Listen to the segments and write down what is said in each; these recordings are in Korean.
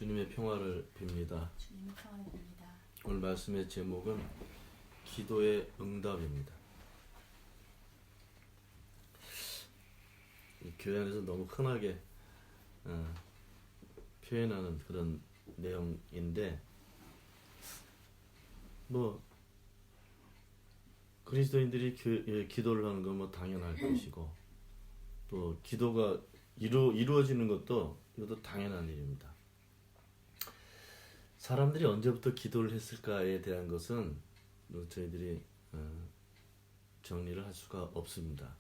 주님의 평화를 빕니다. 주님의 평화를 빕니다. 오늘 말씀의 제목은 기도의 응답입니다. 이 교회 안에서 너무 흔하게 표현하는 그런 내용인데, 뭐 그리스도인들이 기도를 하는 건 뭐 당연할 것이고, 또 기도가 이루어지는 것도 이것도 당연한 일입니다. 사람들이 언제부터 기도를 했을까에 대한 것은 저희들이 정리를 할 수가 없습니다.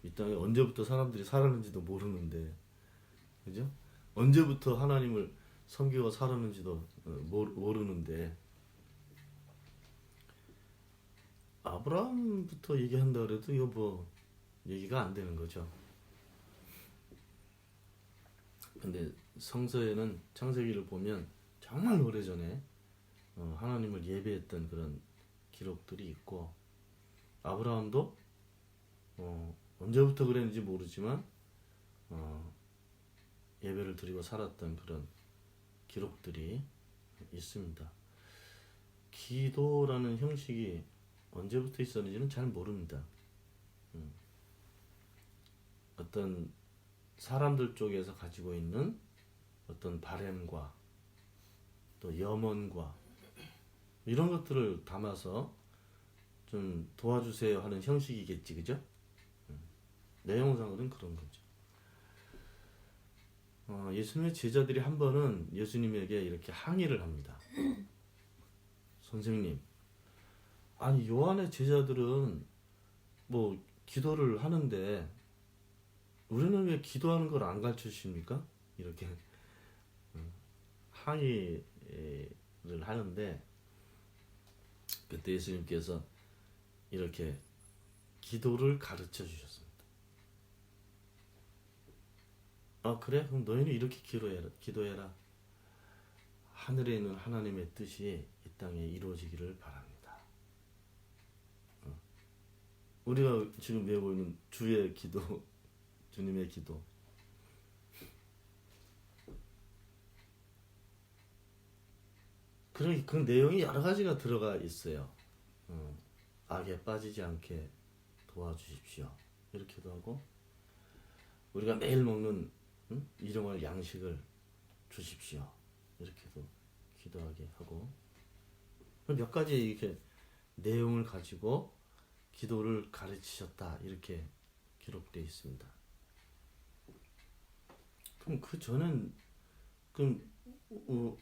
이 땅에 언제부터 사람들이 살았는지도 모르는데, 그죠? 언제부터 하나님을 섬기고 살았는지도 모르는데, 아브라함부터 얘기한다 그래도 이거 뭐 얘기가 안 되는 거죠. 근데 성서에는 창세기를 보면 정말 오래전에 하나님을 예배했던 그런 기록들이 있고, 아브라함도 언제부터 그랬는지 모르지만 예배를 드리고 살았던 그런 기록들이 있습니다. 기도라는 형식이 언제부터 있었는지는 잘 모릅니다. 어떤 사람들 쪽에서 가지고 있는 어떤 바램과 또 염원과 이런 것들을 담아서 좀 도와주세요 하는 형식이겠지, 그죠? 내용상으로는 그런 거죠. 예수님의 제자들이 한 번은 예수님에게 이렇게 항의를 합니다. 선생님, 아니 요한의 제자들은 뭐 기도를 하는데 우리는 왜 기도하는 걸 안 가르쳐 주십니까? 이렇게 항의를 하는데, 그때 예수님께서 이렇게 기도를 가르쳐 주셨습니다. 아 그래? 그럼 너희는 이렇게 기도해라. 하늘에 있는 하나님의 뜻이 이 땅에 이루어지기를 바랍니다. 우리가 지금 배우고 있는 주의 기도, 주님의 기도, 그 내용이 여러 가지가 들어가 있어요. 악에 빠지지 않게 도와주십시오. 이렇게도 하고, 우리가 매일 먹는 일용할 양식을 주십시오. 이렇게도 기도하게 하고, 몇 가지 이렇게 내용을 가지고 기도를 가르치셨다 이렇게 기록되어 있습니다. 그럼 그 전엔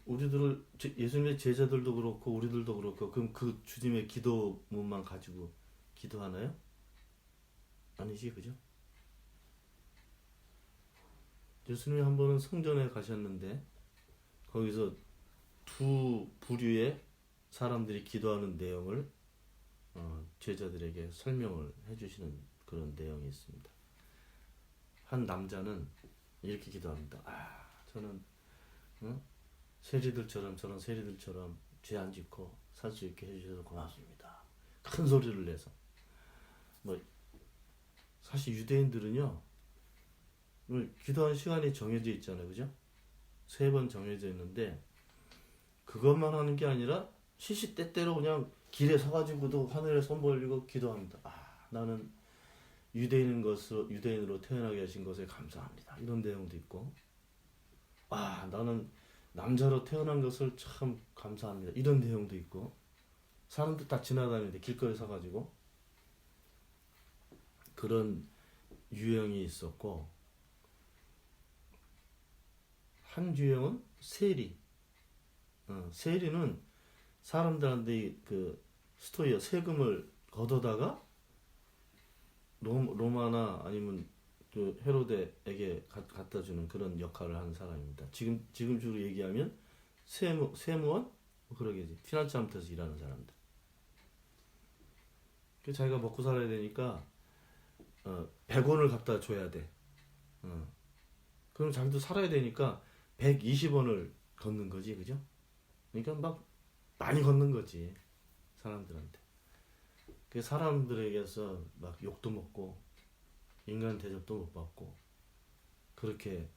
우리들을 예수님의 제자들도 그렇고 우리들도 그렇고 그럼 그 주님의 기도문만 가지고 기도하나요? 아니지, 그죠? 예수님이 한 번은 성전에 가셨는데 거기서 두 부류의 사람들이 기도하는 내용을 제자들에게 설명을 해주시는 그런 내용이 있습니다. 한 남자는 이렇게 기도합니다. 저는 세리들처럼, 저런 세리들처럼 죄 안 짓고 살 수 있게 해주셔서 고맙습니다. 큰 소리를 내서. 사실 유대인들은요, 기도하는 시간이 정해져 있잖아요, 그죠? 3번 정해져 있는데 그것만 하는 게 아니라 시시때때로 그냥 길에 서가지고도 하늘에 손 벌리고 기도합니다. 나는 유대인으로 태어나게 하신 것에 감사합니다. 이런 내용도 있고, 나는 남자로 태어난 것을 참 감사합니다. 이런 내용도 있고, 사람들 다 지나다니는데 길거리 서가지고 그런 유형이 있었고, 한 유형은 세리. 세리는 사람들한테 그 스토이어 세금을 걷어다가 로마나 아니면 그 헤로데에게 갖다 주는 그런 역할을 하는 사람입니다. 지금식으로 얘기하면 세무원? 그러겠지. 피난처함터에서 일하는 사람들. 자기가 먹고 살아야 되니까 100원을 갖다 줘야 돼. 그럼 자기도 살아야 되니까 120원을 걷는 거지, 그죠? 그러니까 막 많이 걷는 거지, 사람들한테. 그 사람들에게서 막 욕도 먹고 인간 대접도 못 받고 그렇게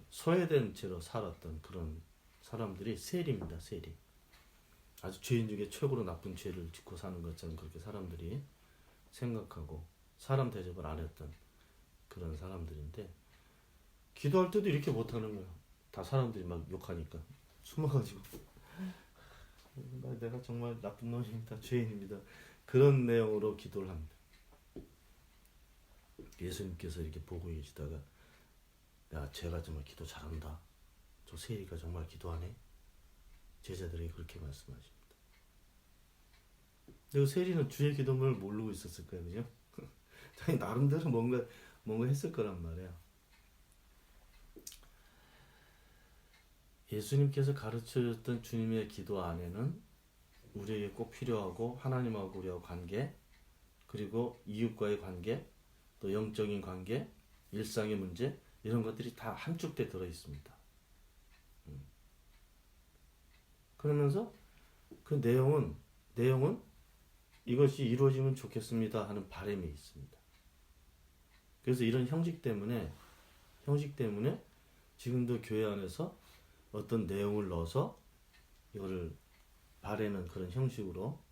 소외된 채로 살았던 그런 사람들이 세리입니다. 세리. 아주 죄인 중에 최고로 나쁜 죄를 짓고 사는 것처럼 그렇게 사람들이 생각하고 사람 대접을 안 했던 그런 사람들인데 기도할 때도 이렇게 못하는 거야. 다 사람들이 막 욕하니까 숨어가지고 내가 정말 나쁜 놈입니다. 죄인입니다. 그런 내용으로 기도를 합니다. 예수님께서 이렇게 보고 계시다가 야 쟤가 정말 기도 잘한다. 저 세리가 정말 기도하네. 제자들에게 그렇게 말씀하십니다. 그 세리는 주의 기도문을 모르고 있었을 거예요. 그죠? 자기 나름대로 뭔가 했을 거란 말이야. 예수님께서 가르쳐줬던 주님의 기도 안에는 우리에게 꼭 필요하고 하나님하고 우리하고 관계, 그리고 이웃과의 관계, 또 영적인 관계, 일상의 문제 이런 것들이 다 함축돼 들어 있습니다. 그러면서 그 내용은 이것이 이루어지면 좋겠습니다 하는 바람이 있습니다. 그래서 이런 형식 때문에 지금도 교회 안에서 어떤 내용을 넣어서 이거를 바라는 그런 형식으로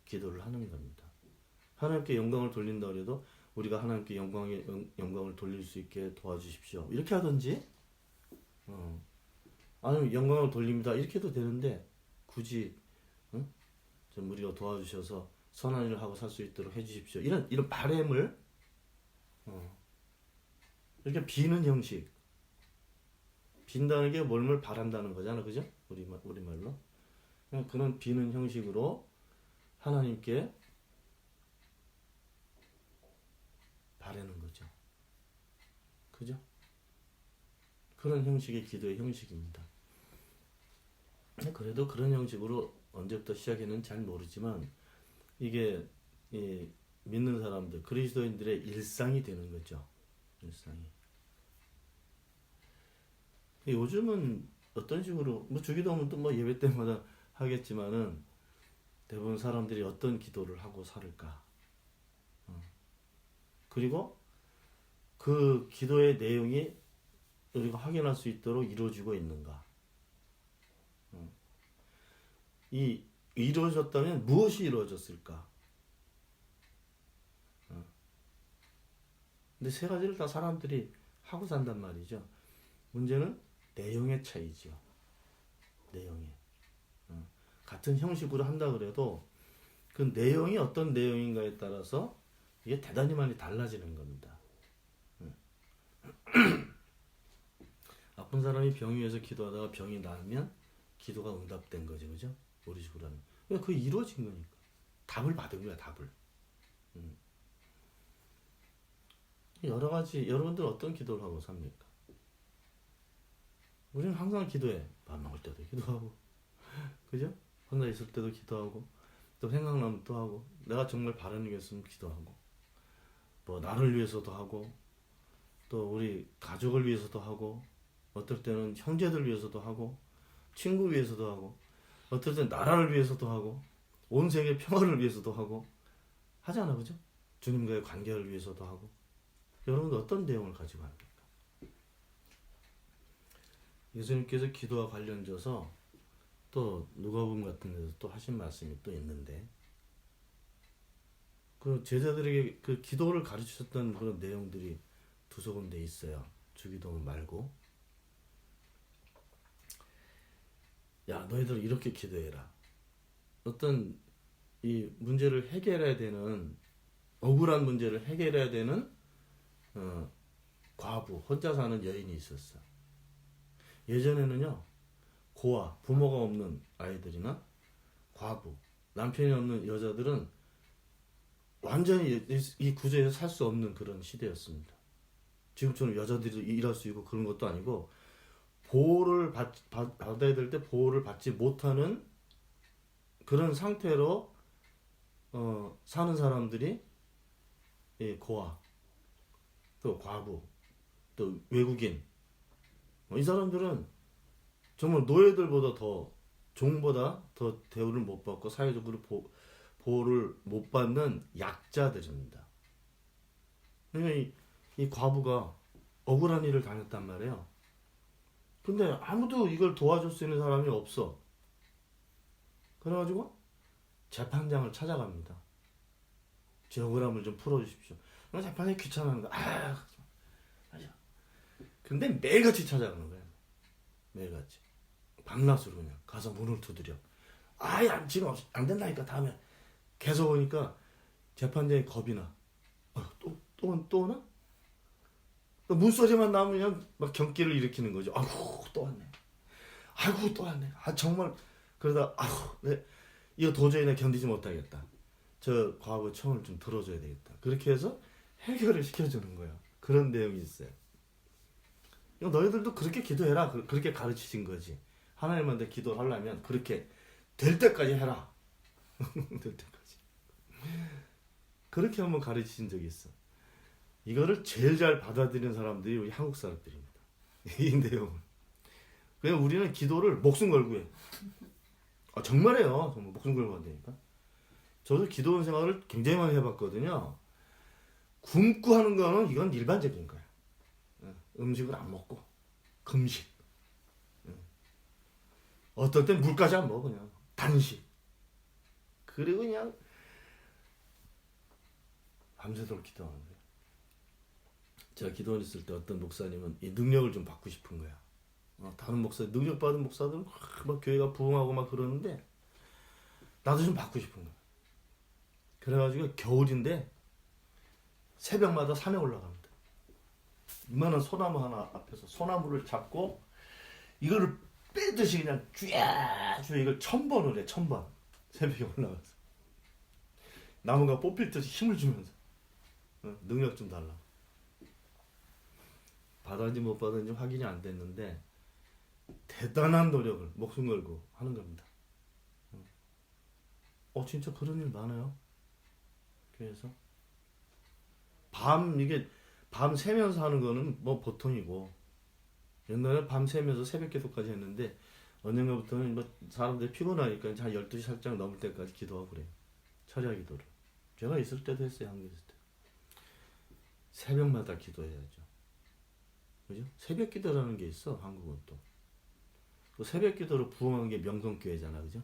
기도를 하는 겁니다. 하나님께 영광을 돌린다 그래도 우리가 하나님께 영광을 돌릴 수 있게 도와주십시오. 이렇게 하든지, 아니면 영광을 돌립니다. 이렇게 해도 되는데 굳이 좀 우리가 도와주셔서 선한 일을 하고 살 수 있도록 해주십시오. 이런 바람을 이렇게 비는 형식. 빈다는 게 뭘뭘 바란다는 거잖아, 그죠? 우리말로. 그런 비는 형식으로 하나님께 바라는 거죠. 그죠? 그런 형식의 기도의 형식입니다. 그래도 그런 형식으로 언제부터 시작했는지 잘 모르지만 이게 믿는 사람들, 그리스도인들의 일상이 되는 거죠. 일상이. 요즘은 어떤 식으로 주기도문도 예배 때마다 하겠지만은 대부분 사람들이 어떤 기도를 하고 살을까? 그리고 그 기도의 내용이 우리가 확인할 수 있도록 이루어지고 있는가? 이 이루어졌다면 무엇이 이루어졌을까? 근데 세 가지를 다 사람들이 하고 산단 말이죠. 문제는 내용의 차이죠. 내용에. 같은 형식으로 한다 그래도 그 내용이 어떤 내용인가에 따라서 이게 대단히 많이 달라지는 겁니다. 아픈 사람이 병 위에서 기도하다가 병이 나으면 기도가 응답된 거죠. 그죠? 우리 식으로 하면. 그게 이루어진 거니까. 답을 받은 거야, 답을. 여러 가지, 여러분들 어떤 기도를 하고 삽니까? 우리는 항상 기도해. 밥 먹을 때도 기도하고. 그죠? 혼자 있을 때도 기도하고. 또 생각나면 또 하고. 내가 정말 바라는 게 있으면 기도하고. 나를 위해서도 하고. 또 우리 가족을 위해서도 하고. 어떨 때는 형제들 위해서도 하고. 친구 위해서도 하고. 어떨 때는 나라를 위해서도 하고. 온 세계 평화를 위해서도 하고. 하잖아, 그죠? 주님과의 관계를 위해서도 하고. 여러분들 어떤 내용을 가지고 합니까? 예수님께서 기도와 관련져서 또 누가복음 같은 데서 또 하신 말씀이 또 있는데 그 제자들에게 그 기도를 가르치셨던 그런 내용들이 두서 군데 있어요. 주기도문 말고. 야, 너희들 이렇게 기도해라. 어떤 이 문제를 해결해야 되는 억울한 문제를 해결해야 되는 과부, 혼자 사는 여인이 있었어. 예전에는요, 고아, 부모가 없는 아이들이나 과부, 남편이 없는 여자들은 완전히 이 구조에서 살 수 없는 그런 시대였습니다. 지금처럼 여자들이 일할 수 있고 그런 것도 아니고 보호를 받아야 될 때 보호를 받지 못하는 그런 상태로 사는 사람들이 고아, 또 과부, 또 외국인 이 사람들은 정말 노예들보다 더 종보다 더 대우를 못 받고 사회적으로 보호를 못 받는 약자들입니다. 그러니까 이 과부가 억울한 일을 당했단 말이에요. 근데 아무도 이걸 도와줄 수 있는 사람이 없어. 그래가지고 재판장을 찾아갑니다. 제 억울함을 좀 풀어주십시오. 재판이 귀찮은 거야. 근데 매일같이 찾아가는 거야. 매일같이. 밤낮으로 그냥 가서 문을 두드려. 아야 지금 안 된다니까 다음에. 계속 오니까 재판장이 겁이 나. 또 오나? 문소리만 나면 그냥 막 경기를 일으키는 거죠. 아이고 또 왔네. 아이고 또 왔네. 아 정말 그러다 아이고 이거 도저히 내 견디지 못하겠다. 저 과거 청을 좀 들어줘야 되겠다. 그렇게 해서 해결을 시켜주는 거예요. 그런 내용이 있어요. 너희들도 그렇게 기도해라. 그렇게 가르치신 거지. 하나님한테 기도를 하려면 그렇게 될 때까지 해라. 될 때까지. 그렇게 한번 가르치신 적이 있어. 이거를 제일 잘 받아들이는 사람들이 우리 한국 사람들입니다. 이 내용을. 그냥 우리는 기도를 목숨 걸고 해. 정말이에요. 정말 목숨 걸고 한다니까. 저도 기도 생활을 굉장히 많이 해봤거든요. 굶고 하는 거는 이건 일반적인 거야. 음식을 안 먹고 금식. 어떨 땐 물까지 안 먹어 그냥 단식. 그리고 그냥 밤새도록 기도하는 거야. 제가 기도원 있을 때 어떤 목사님은 이 능력을 좀 받고 싶은 거야. 다른 목사 능력 받은 목사들은 막 교회가 부흥하고 막 그러는데 나도 좀 받고 싶은 거야. 그래가지고 겨울인데 새벽마다 산에 올라갑니다. 이만한 소나무 하나 앞에서 소나무를 잡고 이거를 빼듯이 그냥 쥐야 이걸 1000번을 해. 1000번. 새벽에 올라가서 나무가 뽑힐 듯이 힘을 주면서 능력 좀 달라. 받았는지 못 받았는지 확인이 안 됐는데 대단한 노력을 목숨 걸고 하는 겁니다. 진짜 그런 일 많아요. 교회에서 밤 새면서 하는 거는 뭐 보통이고, 옛날에 밤 새면서 새벽 기도까지 했는데 언젠가부터는 뭐 사람들이 피곤하니까 한 12시 살짝 넘을 때까지 기도하고 그래요. 철야 기도를. 제가 있을 때도 했어요. 한국에 있을 때. 새벽마다 기도해야죠. 그죠? 새벽 기도라는 게 있어. 한국은 또. 그 새벽 기도로 부흥한 게 명성교회잖아. 그죠?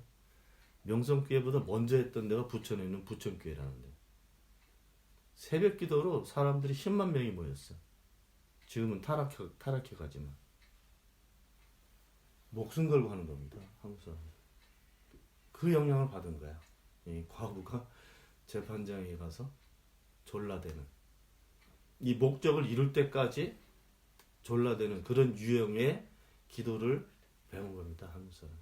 명성교회보다 먼저 했던 데가 부천에 있는 부천교회라는데. 새벽 기도로 사람들이 10만 명이 모였어. 지금은 타락해가지만. 목숨 걸고 하는 겁니다. 한국 사람들. 그 영향을 받은 거야. 이 과부가 재판장에 가서 졸라대는. 이 목적을 이룰 때까지 졸라대는 그런 유형의 기도를 배운 겁니다. 한국 사람.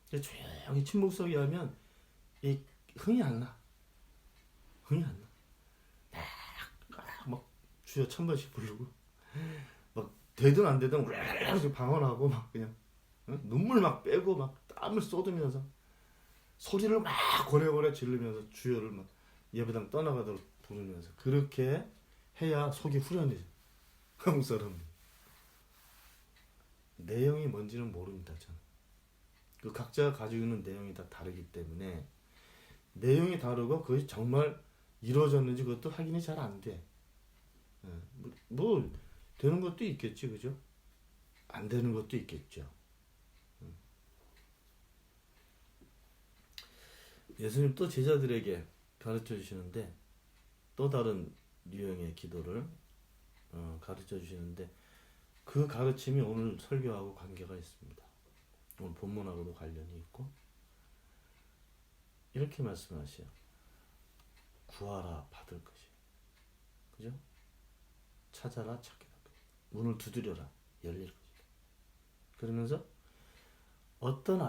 조용히 침묵속에 하면 이 흥이 안 나. 흥이 안 나. 막 주여 1000번씩 부르고 막 되든 안 되든 우르르 방언하고 막 그냥 눈물 막 빼고 막 땀을 쏟으면서 소리를 막 고래고래 지르면서 주여를 막 예배당 떠나가도록 부르면서 그렇게 해야 속이 후련해져. 한국 사람들. 내용이 뭔지는 모릅니다. 저는. 그 각자가 가지고 있는 내용이 다 다르기 때문에 내용이 다르고 그것이 정말 이루어졌는지 그것도 확인이 잘 안 돼. 뭐 되는 것도 있겠지, 그죠? 안 되는 것도 있겠죠. 예수님 또 제자들에게 가르쳐 주시는데 또 다른 유형의 기도를 가르쳐 주시는데 그 가르침이 오늘 설교하고 관계가 있습니다. 오늘 본문하고도 관련이 있고 이렇게 말씀하셔요. 구하라 받을 것이. 그죠? 찾아라 찾게 될 것이. 문을 두드려라 열릴 것이다. 그러면서 어떤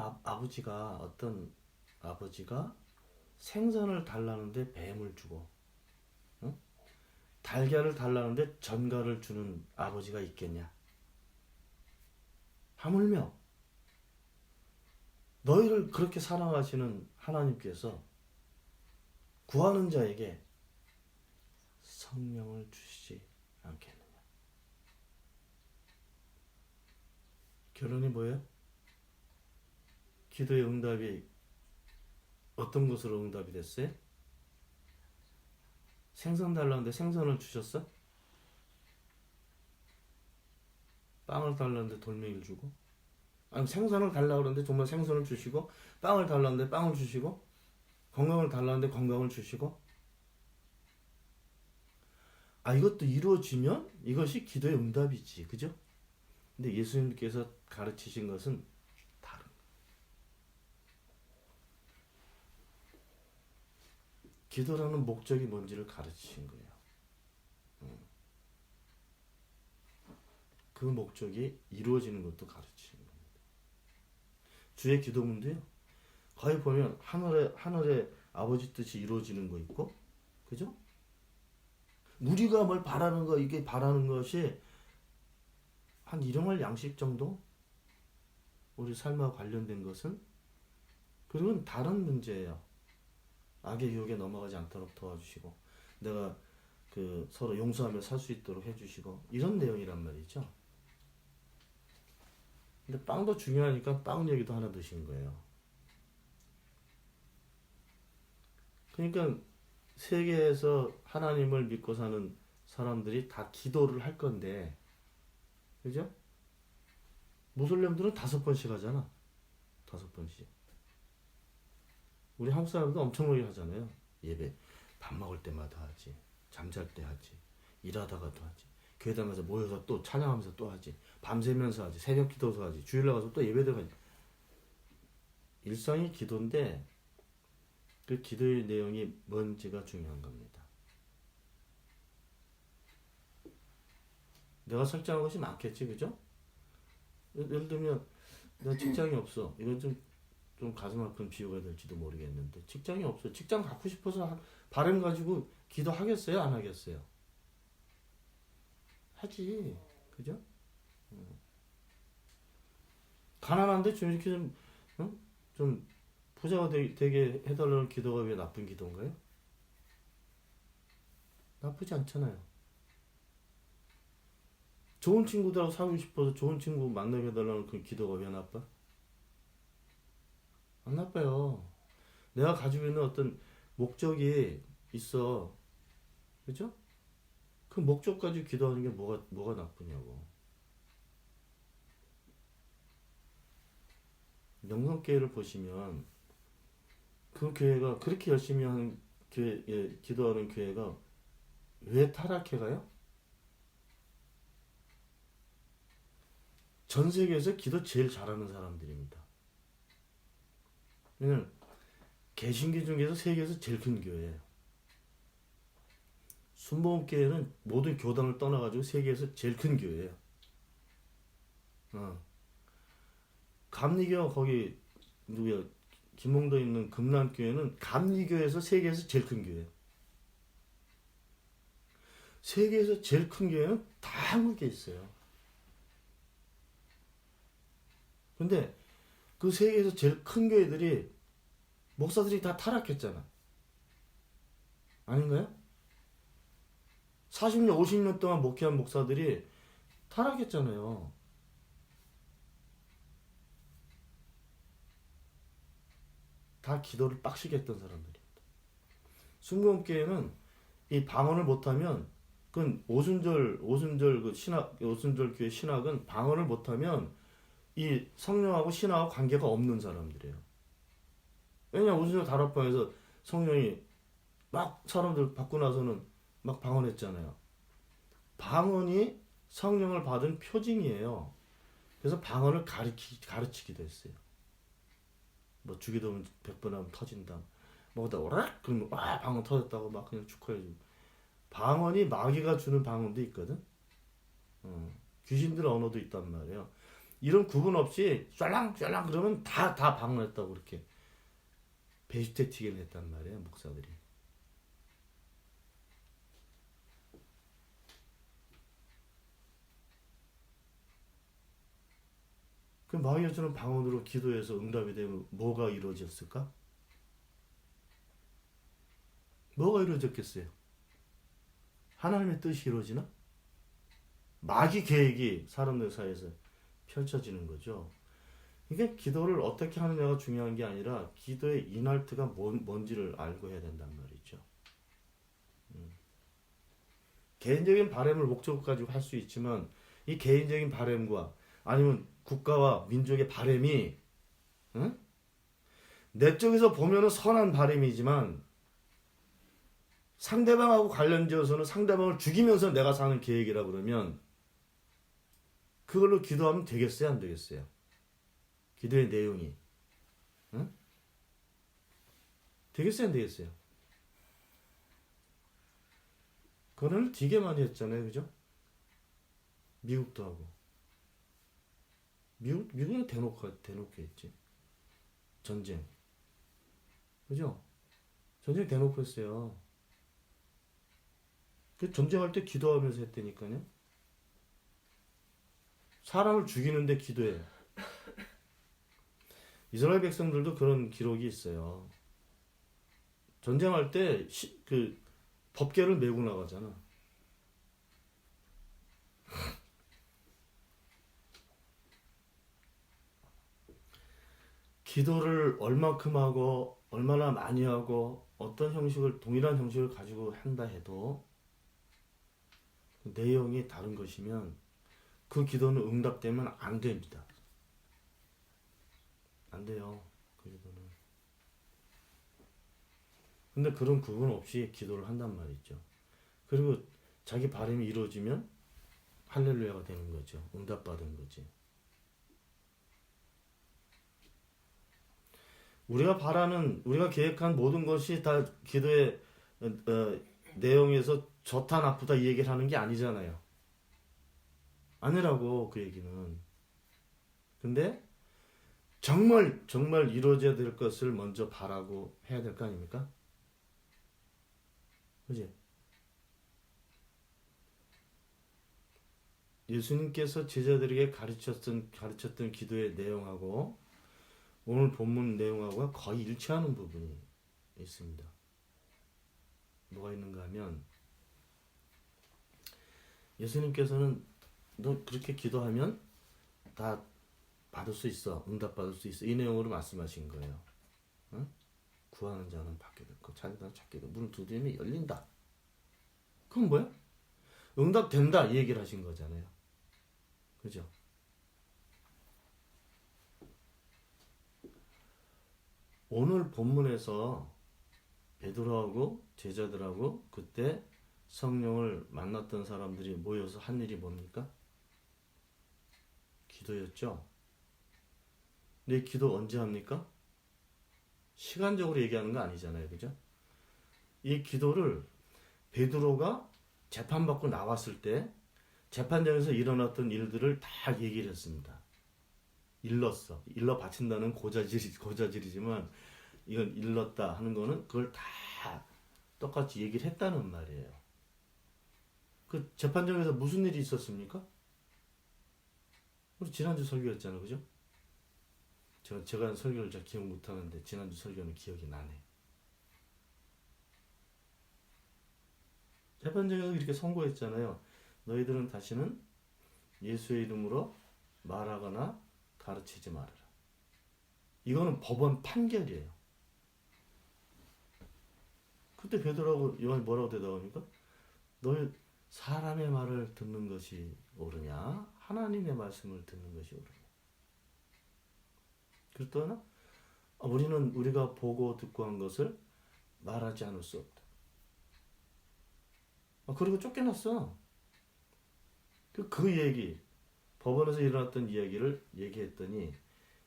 아버지가 생선을 달라는데 뱀을 주고 달걀을 달라는데 전갈을 주는 아버지가 있겠냐? 하물며 너희를 그렇게 사랑하시는 하나님께서 구하는 자에게 성령을 주시지 않겠느냐? 결론이 뭐예요? 기도의 응답이 어떤 것으로 응답이 됐어요? 생선 달라는데 생선을 주셨어? 빵을 달라는데 돌멩이를 주고, 아니 생선을 달라 그러는데 정말 생선을 주시고, 빵을 달라는데 빵을 주시고, 건강을 달라는데 건강을 주시고. 아, 이것도 이루어지면 이것이 기도의 응답이지, 그죠? 근데 예수님께서 가르치신 것은 다른. 기도라는 목적이 뭔지를 가르치신 거예요. 그 목적이 이루어지는 것도 가르치신 겁니다. 주의 기도문도요, 거의 보면 하늘의 아버지 뜻이 이루어지는 거 있고, 그죠? 우리가 뭘 바라는 거, 이게 바라는 것이 한 일용할 양식 정도? 우리 삶과 관련된 것은? 그리고 다른 문제예요. 악의 유혹에 넘어가지 않도록 도와주시고, 내가 서로 용서하며 살 수 있도록 해주시고, 이런 내용이란 말이죠. 근데 빵도 중요하니까 빵 얘기도 하나 드신 거예요. 그러니까 세계에서 하나님을 믿고 사는 사람들이 다 기도를 할 건데, 그죠? 무슬림들은 5번씩 하잖아. 5번씩. 우리 한국 사람도 엄청나게 하잖아요. 예배. 밥 먹을 때마다 하지. 잠잘 때 하지. 일하다가도 하지. 교회당 가서 모여서 또 찬양하면서 또 하지. 밤새면서 하지. 새벽 기도서 하지. 주일날 가서 또 예배 들어가지. 일상이 기도인데 그 기도의 내용이 뭔지가 중요한 겁니다. 내가 설정한 것이 많겠지, 그죠? 예를 들면 내가 직장이 없어. 이건 좀 가슴 아픈 비유가 될지도 모르겠는데, 직장이 없어. 직장 갖고 싶어서 바람 가지고 기도하겠어요? 안 하겠어요? 하지. 그죠? 가난한데 좀 이렇게 좀 부자가 되게 해달라는 기도가 왜 나쁜 기도인가요? 나쁘지 않잖아요. 좋은 친구들하고 사귀고 싶어서 좋은 친구 만나게 해달라는 그 기도가 왜 나빠? 안 나빠요. 내가 가지고 있는 어떤 목적이 있어. 그죠? 그 목적까지 기도하는 게 뭐가 나쁘냐고. 영성교회를 보시면 그 교회가 그렇게 열심히 하는 교회, 기도하는 교회가 왜 타락해가요? 전 세계에서 기도 제일 잘하는 사람들입니다. 왜냐면 개신교 중에서 세계에서 제일 큰 교회예요. 순복음교회는 모든 교단을 떠나가지고 세계에서 제일 큰 교회예요. 감리교 거기 누구야, 김홍도 있는 금남교회는 감리교에서 세계에서 제일 큰 교회예요. 세계에서 제일 큰 교회는 다 한국에 있어요. 근데 그 세계에서 제일 큰 교회들이 목사들이 다 타락했잖아. 아닌가요? 40년, 50년 동안 목회한 목사들이 타락했잖아요. 다 기도를 빡시게 했던 사람들입니다. 순복음교회는 이 방언을 못하면, 그건 오순절 그 신학, 오순절 교회 신학은 방언을 못하면 이 성령하고 신하고 관계가 없는 사람들이에요. 왜냐, 오순절 다락방에서 성령이 막 사람들 받고 나서는 막 방언했잖아요. 방언이 성령을 받은 표징이에요. 그래서 방언을 가르치기도 했어요. 뭐 주기도문 100번 하면 터진다. 뭐다 오락 그러면 와 방언 터졌다고 막 그냥 축하해주고. 방언이 마귀가 주는 방언도 있거든. 귀신들 언어도 있단 말이에요. 이런 구분 없이 쫄랑쫄랑 그러면 다 방언했다고 그렇게 배시태 튀기를 했단 말이에요, 목사들이. 그 마귀가 주는 방언으로 기도해서 응답이 되면 뭐가 이루어졌을까? 뭐가 이루어졌겠어요? 하나님의 뜻이 이루어지나? 마귀 계획이 사람들 사이에서 펼쳐지는 거죠. 이게 기도를 어떻게 하느냐가 중요한 게 아니라 기도의 이날트가 뭔지를 알고 해야 된단 말이죠. 개인적인 바람을 목적을 가지고 할 수 있지만 이 개인적인 바램과 아니면 국가와 민족의 바램이 응? 내 쪽에서 보면은 선한 바램이지만 상대방하고 관련지어서는 상대방을 죽이면서 내가 사는 계획이라 그러면 그걸로 기도하면 되겠어요, 안 되겠어요? 기도의 내용이 응? 되겠어요, 안 되겠어요? 그거는 되게 많이 했잖아요, 그죠? 미국도 하고 미국은 대놓고 했지. 전쟁, 그죠? 전쟁 대놓고 했어요. 그 전쟁할 때 기도하면서 했다니까요. 사람을 죽이는데 기도해. 이스라엘 백성들도 그런 기록이 있어요. 전쟁할 때 그 법궤를 메고 나가잖아. 기도를 얼마큼 하고 얼마나 많이 하고 어떤 형식을 동일한 형식을 가지고 한다 해도 그 내용이 다른 것이면 그 기도는 응답되면 안 됩니다. 안 돼요. 그 기도는. 근데 그런 구분 없이 기도를 한단 말이죠. 그리고 자기 바람이 이루어지면 할렐루야가 되는 거죠. 응답받은 거지. 우리가 바라는, 우리가 계획한 모든 것이 다 기도의 내용에서 좋다 나쁘다 이 얘기를 하는 게 아니잖아요. 아니라고 그 얘기는. 근데 정말 이루어져야 될 것을 먼저 바라고 해야 될 거 아닙니까? 그지? 예수님께서 제자들에게 가르쳤던 기도의 내용하고 오늘 본문 내용하고 거의 일치하는 부분이 있습니다. 뭐가 있는가 하면 예수님께서는 너 그렇게 기도하면 다 받을 수 있어. 응답받을 수 있어. 이 내용으로 말씀하신 거예요. 응? 구하는 자는 받게 되고 찾는 자는 찾게 되고 문을 두드리면 열린다. 그건 뭐야? 응답된다 이 얘기를 하신 거잖아요. 그죠? 오늘 본문에서 베드로하고 제자들하고 그때 성령을 만났던 사람들이 모여서 한 일이 뭡니까? 기도였죠. 근데 이 기도 언제 합니까? 시간적으로 얘기하는 거 아니잖아요. 그죠? 이 기도를 베드로가 재판받고 나왔을 때 재판장에서 일어났던 일들을 다 얘기를 했습니다. 일러 바친다는 고자질이지만 이건 일렀다 하는 거는 그걸 다 똑같이 얘기를 했다는 말이에요. 그 재판장에서 무슨 일이 있었습니까? 우리 지난주 설교였잖아요. 그죠? 제가 한 설교를 잘 기억 못하는데 지난주 설교는 기억이 나네. 재판장에서 이렇게 선고했잖아요. 너희들은 다시는 예수의 이름으로 말하거나 가르치지 말아라. 이거는 법원 판결이에요. 그때 베드로하고 요한이 뭐라고 대답합니까? 너희 사람의 말을 듣는 것이 옳으냐? 하나님의 말씀을 듣는 것이 옳으냐? 그랬더니 우리는 우리가 보고 듣고 한 것을 말하지 않을 수 없다. 그리고 쫓겨났어. 그 얘기, 법원에서 일어났던 이야기를 얘기했더니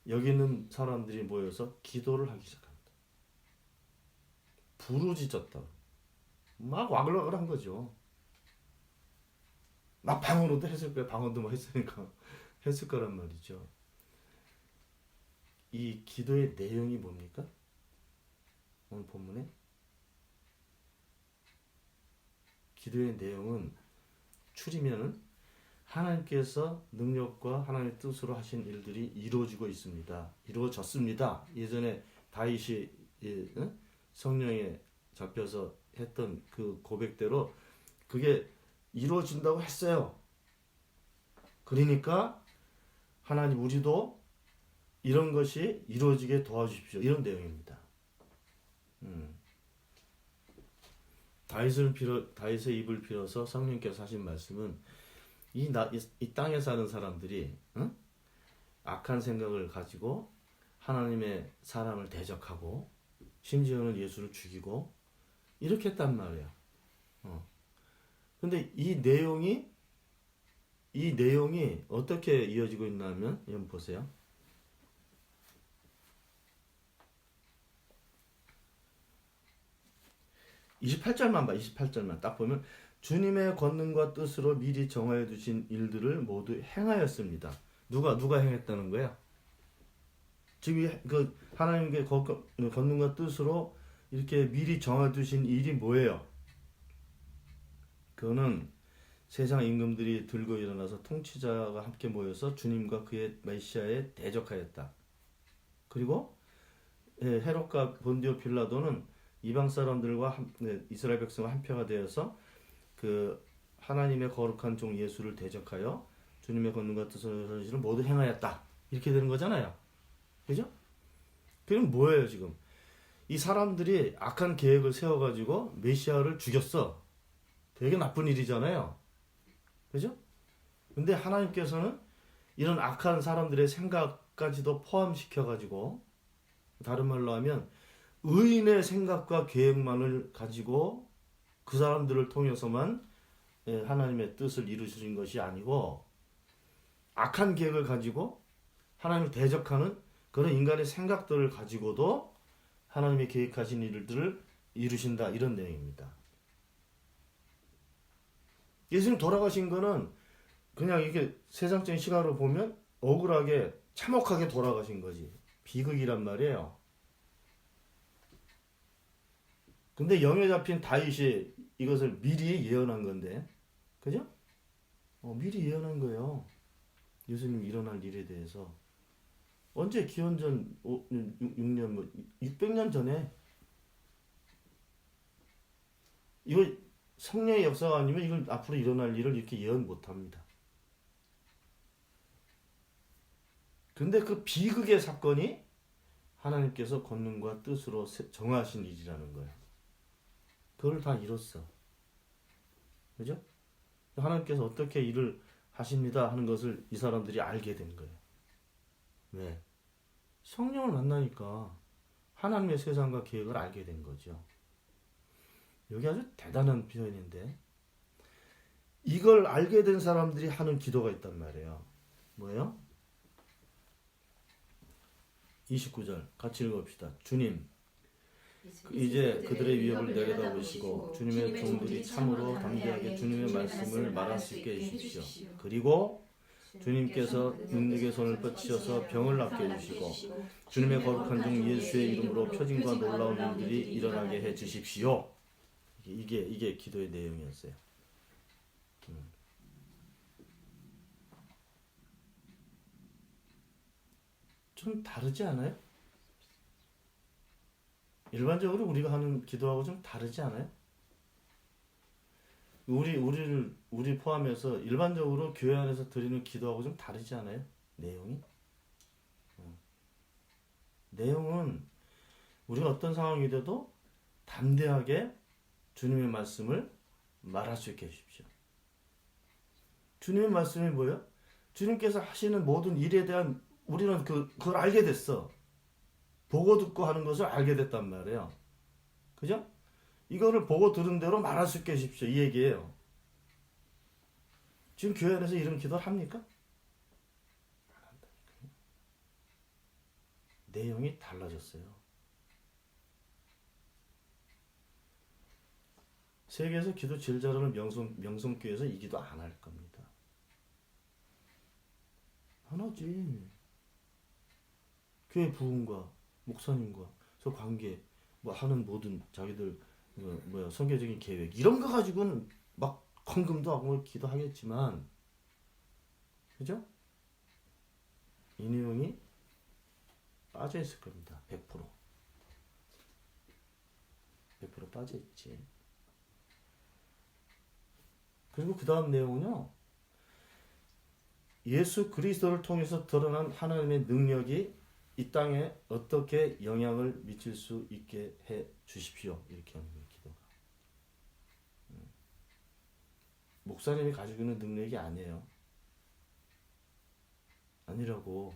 여기 있는 사람들이 모여서 기도를 하기 시작합니다. 부르짖었다. 막 와글와글한 거죠. 막 방언으로도 했을 거야. 방언도 뭐 했으니까 했을 거란 말이죠. 이 기도의 내용이 뭡니까? 오늘 본문에 기도의 내용은 추리면은 하나님께서 능력과 하나님의 뜻으로 하신 일들이 이루어지고 있습니다. 이루어졌습니다. 예전에 다윗이 성령에 잡혀서 했던 그 고백대로 그게 이루어진다고 했어요. 그러니까 하나님 우리도 이런 것이 이루어지게 도와주십시오. 이런 내용입니다. 다윗의 입을 빌어서 성령께서 하신 말씀은 이 땅에 사는 사람들이 응? 악한 생각을 가지고 하나님의 사람을 대적하고 심지어는 예수를 죽이고 이렇게 했단 말이야. 근데 이 내용이 어떻게 이어지고 있냐면 여러분 보세요. 28절만 봐. 28절만 딱 보면 주님의 권능과 뜻으로 미리 정하여 두신 일들을 모두 행하였습니다. 누가 행했다는 거야? 지금 그 하나님의 권능과 뜻으로 이렇게 미리 정해 두신 일이 뭐예요? 그거는 세상 임금들이 들고 일어나서 통치자가 함께 모여서 주님과 그의 메시아에 대적하였다. 그리고 헤롯과 본디오 빌라도는 이방 사람들과 이스라엘 백성과 한표가 되어서 그 하나님의 거룩한 종 예수를 대적하여 주님의 권능과 뜻을 모두 행하였다. 이렇게 되는 거잖아요. 그죠? 그럼 뭐예요 지금? 이 사람들이 악한 계획을 세워가지고 메시아를 죽였어. 되게 나쁜 일이잖아요. 그죠? 근데 하나님께서는 이런 악한 사람들의 생각까지도 포함시켜가지고 다른 말로 하면 의인의 생각과 계획만을 가지고 그 사람들을 통해서만 하나님의 뜻을 이루신 것이 아니고 악한 계획을 가지고 하나님을 대적하는 그런 인간의 생각들을 가지고도 하나님의 계획하신 일들을 이루신다 이런 내용입니다. 예수님 돌아가신 거는 그냥 이게 세상적인 시각으로 보면 억울하게 참혹하게 돌아가신 거지. 비극이란 말이에요. 근데 영에 잡힌 다윗이 이것을 미리 예언한 건데, 그죠? 미리 예언한 거예요. 예수님 일어날 일에 대해서. 언제 기원전 6년, 600년 전에 이거 성령의 역사가 아니면 이걸 앞으로 일어날 일을 이렇게 예언 못합니다. 근데 그 비극의 사건이 하나님께서 권능과 뜻으로 정하신 일이라는 거예요. 그걸 다 이뤘어. 그죠? 하나님께서 어떻게 일을 하십니다 하는 것을 이 사람들이 알게 된 거예요. 왜? 성령을 만나니까 하나님의 세상과 계획을 알게 된 거죠. 여기 아주 대단한 표현인데 이걸 알게 된 사람들이 하는 기도가 있단 말이에요. 뭐예요? 29절 같이 읽어봅시다. 주님 이제 그들의 위협을 내려다 보시고 주님의 종들이 참으로 담대하게 주님의 말씀을 말할 수 있게 해주십시오. 그리고 주님께서 능력의 손을 뻗치셔서 병을 낫게 해주시고 주님의 거룩한 종 예수의 이름으로 표징과 놀라운 일들이 일어나게 해주십시오. 이게 기도의 내용이었어요. 좀 다르지 않아요? 일반적으로 우리가 하는 기도하고 좀 다르지 않아요? 우리 포함해서 일반적으로 교회 안에서 드리는 기도하고 좀 다르지 않아요? 내용이? 내용은 우리가 어떤 상황이 돼도 담대하게 주님의 말씀을 말할 수 있게 해주십시오. 주님의 말씀이 뭐예요? 주님께서 하시는 모든 일에 대한 우리는 그걸 알게 됐어. 보고 듣고 하는 것을 알게 됐단 말이에요. 그죠? 이거를 보고 들은 대로 말할 수 있게 해주십시오. 이 얘기예요. 지금 교회 안에서 이런 기도를 합니까? 안 한다니까요. 내용이 달라졌어요. 세계에서 기도 제일 잘하는 명성교회에서 이 기도 안 할 겁니다. 안 하지. 교회 부흥과 목사님과 저 관계 하는 모든 자기들 선교적인 계획 이런 거 가지고는 막 헌금도 하고 기도하겠지만 그죠? 이 내용이 빠져 있을 겁니다. 100% 빠져 있지. 그리고 그 다음 내용은요. 예수 그리스도를 통해서 드러난 하나님의 능력이 이 땅에 어떻게 영향을 미칠 수 있게 해 주십시오. 이렇게 하는 거예요, 기도가. 목사님이 가지고 있는 능력이 아니에요. 아니라고.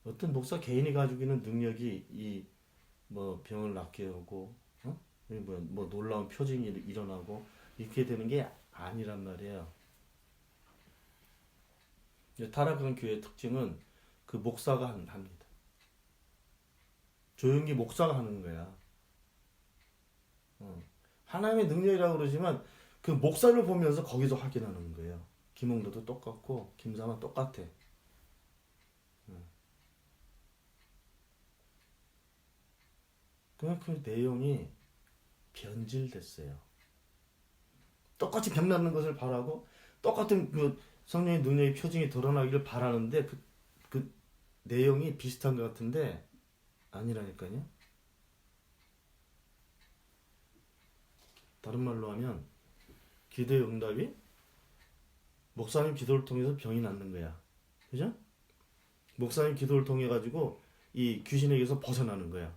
어떤 목사 개인이 가지고 있는 능력이 이 뭐 병을 낫게 하고, 뭐 놀라운 표징이 일어나고 이렇게 되는 게 아니란 말이에요. 타락한 교회의 특징은 그 목사가 합니다. 조용히 목사가 하는 거야. 하나님의 능력이라고 그러지만 그 목사를 보면서 거기서 확인하는 거예요. 김홍도도 똑같고 김사만 똑같아. 그 내용이 변질됐어요. 똑같이 병나는 것을 바라고 똑같은 그 성령의 능력의 표징이 드러나기를 바라는데 그 내용이 비슷한 것 같은데 아니라니까요. 다른 말로 하면 기도의 응답이 목사님 기도를 통해서 병이 낫는 거야. 그죠? 목사님 기도를 통해 가지고 이 귀신에게서 벗어나는 거야.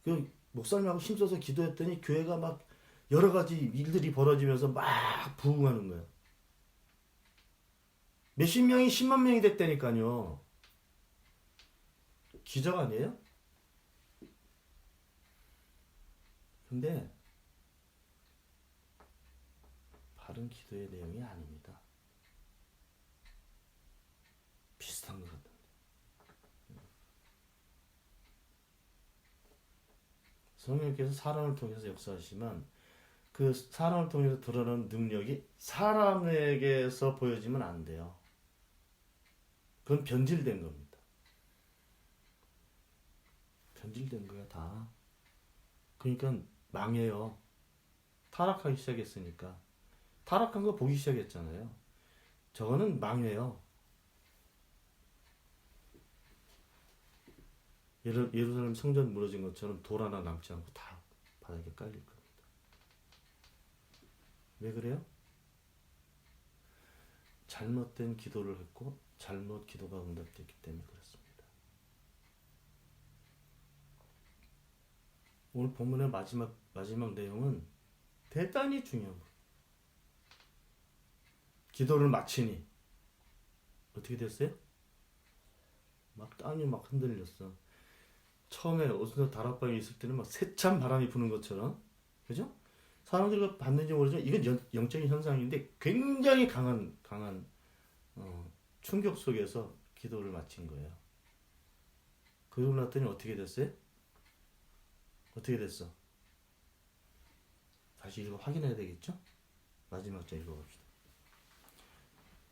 그 목사님하고 힘써서 기도했더니 교회가 막 여러 가지 일들이 벌어지면서 막 부흥하는 거예요. 몇십 명이 10만 명이 됐다니까요. 기적 아니에요? 근데 바른 기도의 내용이 아닙니다. 비슷한 것 같은데. 성령께서 사람을 통해서 역사하시지만 그 사람을 통해서 드러나는 능력이 사람에게서 보여지면 안 돼요. 그건 변질된 겁니다. 변질된 거야 다. 그러니까 망해요. 타락하기 시작했으니까. 타락한 거 보기 시작했잖아요. 저거는 망해요. 예루살렘 성전 무너진 것처럼 돌 하나 남지 않고 다 바닥에 깔릴 겁니다. 왜 그래요? 잘못된 기도를 했고 잘못 기도가 응답됐기 때문에 그렇습니다. 오늘 본문의 마지막 내용은 대단히 중요한 거예요. 기도를 마치니 어떻게 됐어요? 막 땅이 막 흔들렸어. 처음에 어디서 다락방에 있을 때는 막 세찬 바람이 부는 것처럼, 그죠? 사람들이 봤는지 모르지만 이건 영적인 현상인데 굉장히 강한 충격 속에서 기도를 마친 거예요. 그러고 났더니 어떻게 됐어요? 어떻게 됐어? 다시 확인해야 되겠죠? 마지막 절 읽어봅시다.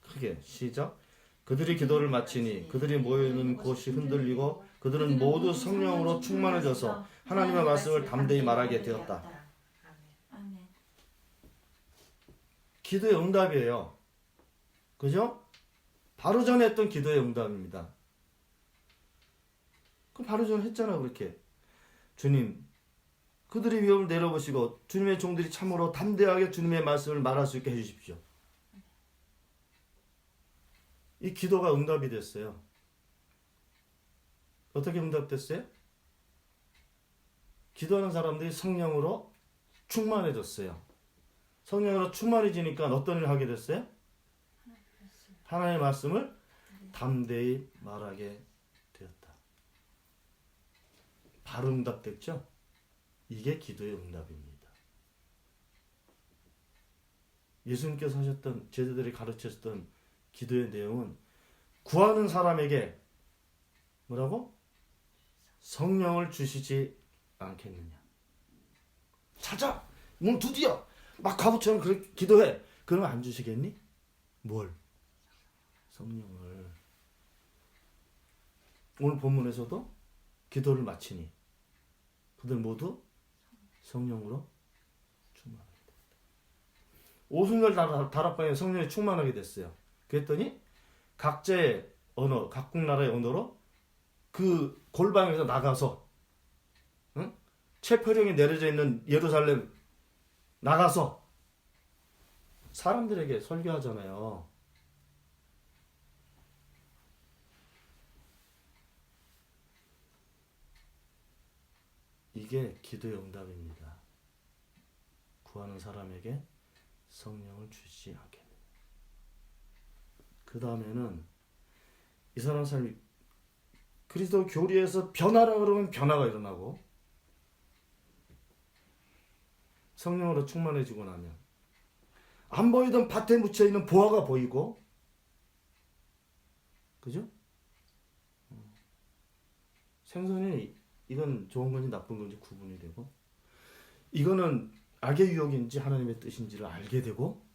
크게 시작. 그들이 기도를 마치니 그들이 모여있는 곳이 흔들리고 그들은 모두 성령으로 충만해져서 하나님의 말씀을 담대히 말하게 되었다. 기도의 응답이에요. 그죠? 바로 전에 했던 기도의 응답입니다. 그럼 바로 전에 했잖아 그렇게. 주님, 그들의 위험을 내려보시고 주님의 종들이 참으로 담대하게 주님의 말씀을 말할 수 있게 해주십시오. 이 기도가 응답이 됐어요. 어떻게 응답됐어요? 기도하는 사람들이 성령으로 충만해졌어요. 성령으로 충만해지니까 어떤 일을 하게 됐어요? 하나님의 말씀을 담대히 말하게 되었다. 바로 응답됐죠? 이게 기도의 응답입니다. 예수님께서 하셨던, 제자들이 가르쳤던 기도의 내용은 구하는 사람에게 뭐라고? 성령을 주시지 않겠느냐. 찾아! 오늘 드디어! 막 가부처럼 그렇게 기도해. 그러면 안 주시겠니? 뭘? 성령을. 오늘 본문에서도 기도를 마치니 그들 모두 성령으로 충만하게 됐다. 오순절 다락방에 성령이 충만하게 됐어요. 그랬더니 각자의 언어, 각국 나라의 언어로 그 골방에서 나가서, 응? 체포령이 내려져 있는 예루살렘 나가서 사람들에게 설교하잖아요. 이게 기도의 응답입니다. 구하는 사람에게 성령을 주시지 않겠느냐. 그 다음에는 이 사람 삶이 그리스도 교리에서 변화라 그러면 변화가 일어나고, 성령으로 충만해지고 나면 안 보이던 밭에 묻혀있는 보화가 보이고, 그죠? 생선이 이건 좋은 건지 나쁜 건지 구분이 되고, 이거는 악의 유혹인지 하나님의 뜻인지를 알게 되고,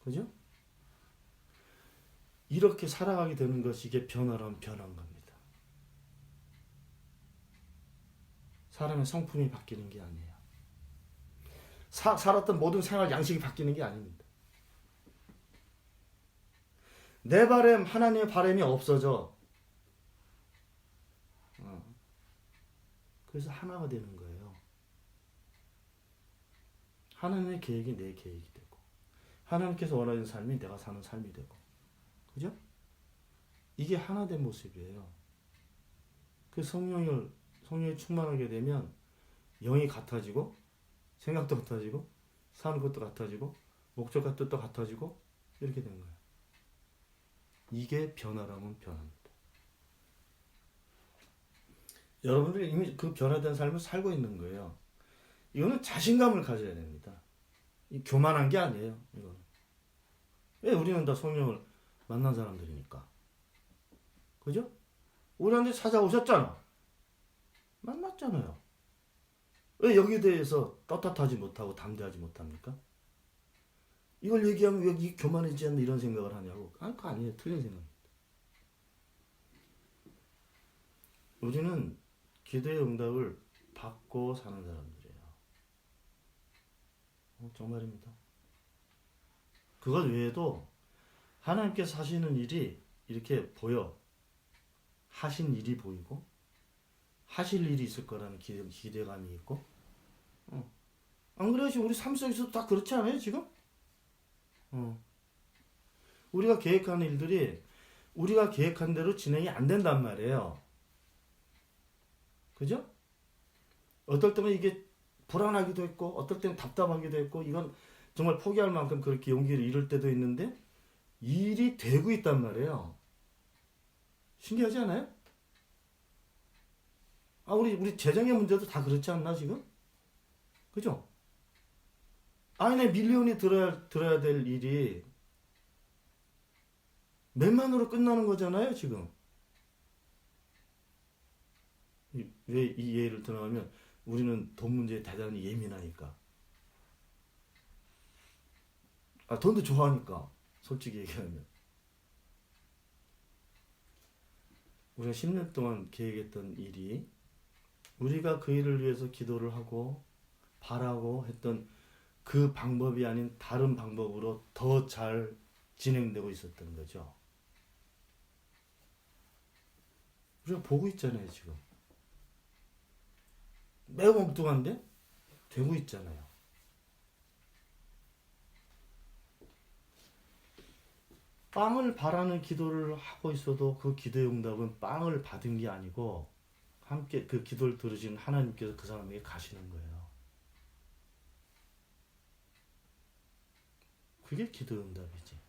그죠? 이렇게 살아가게 되는 것이 이게 변화란 변화인 겁니다. 사람의 성품이 바뀌는 게 아니에요. 살았던 모든 생활 양식이 바뀌는 게 아닙니다. 내 바램, 하나님의 바램이 없어져. 그래서 하나가 되는 거예요. 하나님의 계획이 내 계획이 되고, 하나님께서 원하는 삶이 내가 사는 삶이 되고, 그죠? 이게 하나 된 모습이에요. 그 성령이 충만하게 되면 영이 같아지고, 생각도 같아지고, 사는 것도 같아지고, 목적과 뜻도 같아지고, 이렇게 되는 거예요. 이게 변화라면 변화입니다. 여러분들이 이미 그 변화된 삶을 살고 있는 거예요. 이거는 자신감을 가져야 됩니다. 교만한 게 아니에요. 이거는. 왜? 우리는 다 성령을 만난 사람들이니까. 그죠? 우리한테 찾아오셨잖아. 만났잖아요. 왜 여기에 대해서 떳떳하지 못하고 담대하지 못합니까? 이걸 얘기하면 왜 이 교만하지 않나 이런 생각을 하냐고. 아니, 그거 아니에요. 틀린 생각입니다. 우리는 기도의 응답을 받고 사는 사람들이에요. 정말입니다. 그것 외에도 하나님께서 하시는 일이 이렇게 보여. 하신 일이 보이고, 하실 일이 있을 거라는 기대감이 있고, 안 그래요? 지금 우리 삶 속에서도 다 그렇지 않아요, 지금? 우리가 계획하는 일들이 우리가 계획한 대로 진행이 안 된단 말이에요. 그죠? 어떨 때는 이게 불안하기도 했고, 어떨 때는 답답하기도 했고, 이건 정말 포기할 만큼 그렇게 용기를 잃을 때도 있는데, 일이 되고 있단 말이에요. 신기하지 않아요? 우리 재정의 문제도 다 그렇지 않나, 지금? 그죠? 내 밀리언이 들어야 될 일이 몇만으로 끝나는 거잖아요, 지금. 왜 이 예를 들어가면 우리는 돈 문제에 대단히 예민하니까. 돈도 좋아하니까. 솔직히 얘기하면. 우리가 10년 동안 계획했던 일이 우리가 그 일을 위해서 기도를 하고 바라고 했던 그 방법이 아닌 다른 방법으로 더 잘 진행되고 있었던 거죠. 우리가 보고 있잖아요, 지금. 매우 엉뚱한데 되고 있잖아요. 빵을 바라는 기도를 하고 있어도 그 기도의 응답은 빵을 받은 게 아니고 함께 그 기도를 들으신 하나님께서 그 사람에게 가시는 거예요. 그게 기도의 응답이지.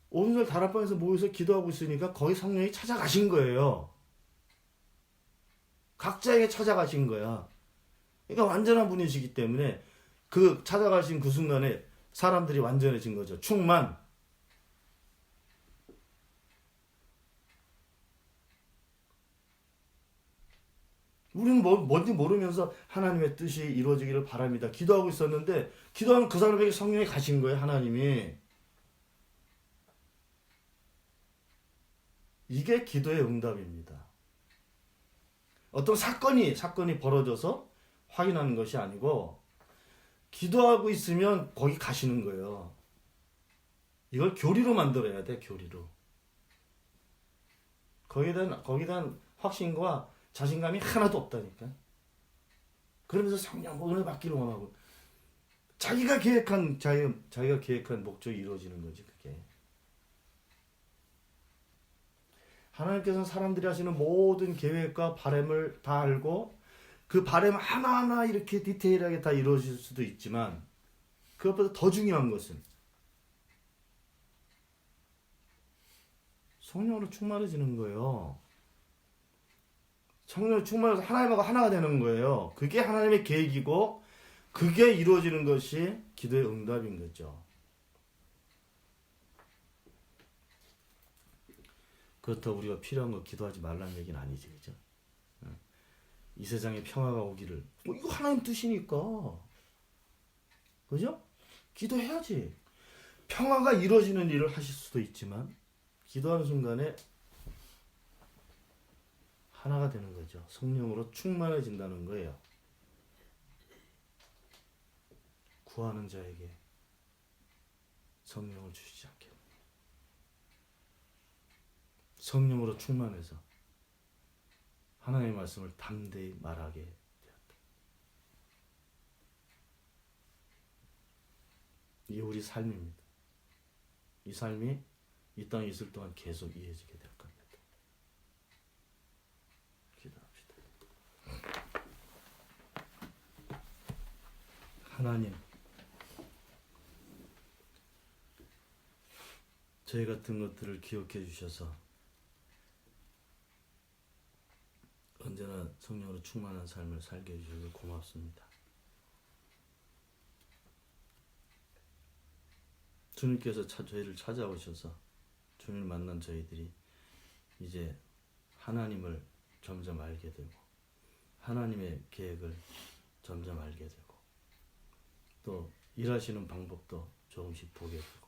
오늘 다락방에서 모여서 기도하고 있으니까 거기 성령이 찾아가신 거예요. 각자에게 찾아가신 거야. 그러니까 완전한 분이시기 때문에 그 찾아가신 그 순간에 사람들이 완전해진 거죠. 충만. 우리는 뭔지 모르면서 하나님의 뜻이 이루어지기를 바랍니다. 기도하고 있었는데 기도하는 그 사람에게 성령이 가신 거예요. 하나님이. 이게 기도의 응답입니다. 어떤 사건이 벌어져서 확인하는 것이 아니고 기도하고 있으면 거기 가시는 거예요. 이걸 교리로 만들어야 돼. 교리로. 거기에 대한 확신과 자신감이 하나도 없다니까. 그러면서 성령 은혜 받기를 원하고 자기가 계획한 목적이 이루어지는 거지. 그게. 하나님께서는 사람들이 하시는 모든 계획과 바람을 다 알고 그 바람 하나하나 이렇게 디테일하게 다 이루어질 수도 있지만 그것보다 더 중요한 것은 성령으로 충만해지는 거예요. 성령으로 충만해서 하나님하고 하나가 되는 거예요. 그게 하나님의 계획이고 그게 이루어지는 것이 기도의 응답인 거죠. 그렇다고 우리가 필요한 거 기도하지 말라는 얘기는 아니지, 그죠? 이 세상에 평화가 오기를 이거 하나님 뜻이니까, 그죠? 기도해야지. 평화가 이루어지는 일을 하실 수도 있지만 기도하는 순간에 하나가 되는 거죠. 성령으로 충만해진다는 거예요. 구하는 자에게 성령을 주시지 않게 성령으로 충만해서 하나님의 말씀을 담대히 말하게 되었다. 이게 우리 삶입니다. 이 삶이 이 땅에 있을 동안 계속 이어지게 될 겁니다. 기도합시다. 하나님, 저희 같은 것들을 기억해 주셔서 언제나 성령으로 충만한 삶을 살게 해주셔서 고맙습니다. 주님께서 저희를 찾아오셔서 주님을 만난 저희들이 이제 하나님을 점점 알게 되고 하나님의 계획을 점점 알게 되고 또 일하시는 방법도 조금씩 보게 되고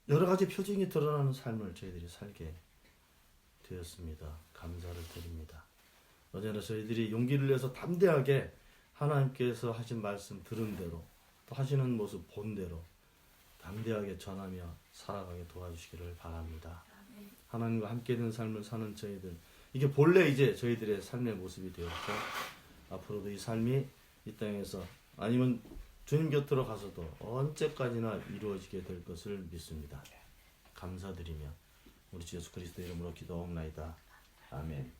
여러 가지 표징이 드러나는 삶을 저희들이 살게 되었습니다. 감사를 드립니다. 언제나 저희들이 용기를 내서 담대하게 하나님께서 하신 말씀 들은 대로 또 하시는 모습 본 대로 담대하게 전하며 살아가게 도와주시기를 바랍니다. 하나님과 함께 된 삶을 사는 저희들, 이게 본래 이제 저희들의 삶의 모습이 되었고 앞으로도 이 삶이 이 땅에서 아니면 주님 곁으로 가서도 언제까지나 이루어지게 될 것을 믿습니다. 감사드리며 우리 주 예수 그리스도 이름으로 기도하옵나이다. 아멘.